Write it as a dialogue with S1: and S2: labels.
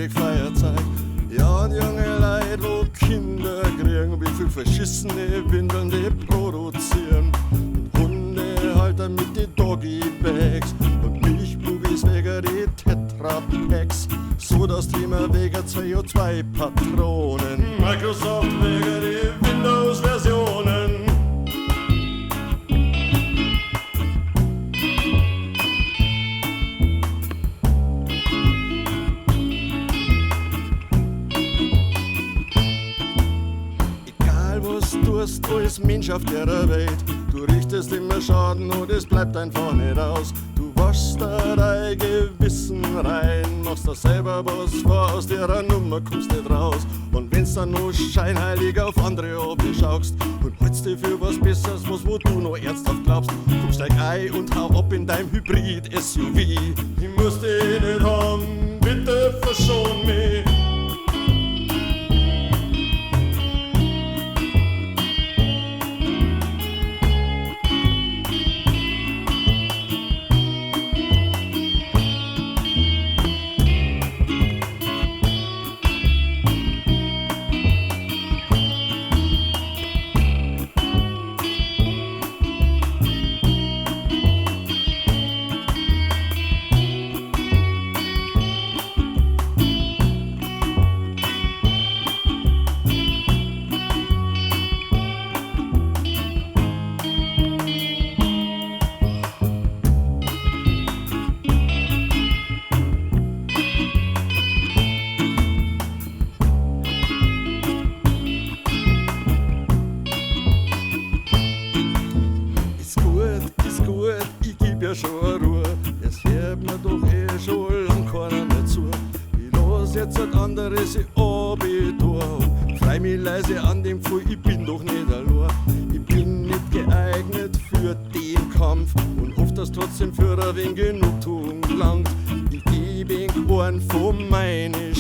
S1: ewig Feierzeug. Ja, und junge Leute, wo Kinder kriegen, wie viel verschissene Windeln die produzieren. Und Hundehalter mit die Doggy-Bags und Milchbubis wegen die Tetra-Packs. So das Thema wegen CO2-Patronen. Microsoft wegen die Windows-Versionen. Du als Mensch auf der Welt, du richtest immer Schaden und es bleibt einfach nicht aus. Du waschst da dein Gewissen rein, machst da selber was vor, aus der Nummer kommst nicht raus. Und wenn's dann noch scheinheilig auf andere abschaust und hältst dich für was Besseres, was wo du noch ernsthaft glaubst, komm steig ein und hau ab in deinem Hybrid-SUV. Ich muss dich nicht haben, bitte verschon mich. Ich gib ja schon Ruhe, es hört mir doch schon lang keiner mehr zu. Ich lass jetzt ein anderes Abitur und freu mich leise an dem Gefühl, ich bin doch nicht allein. Ich bin nicht geeignet für den Kampf und hoff, dass trotzdem für ein wenig Genugtuung langt. Ich geb ihn einen von meinen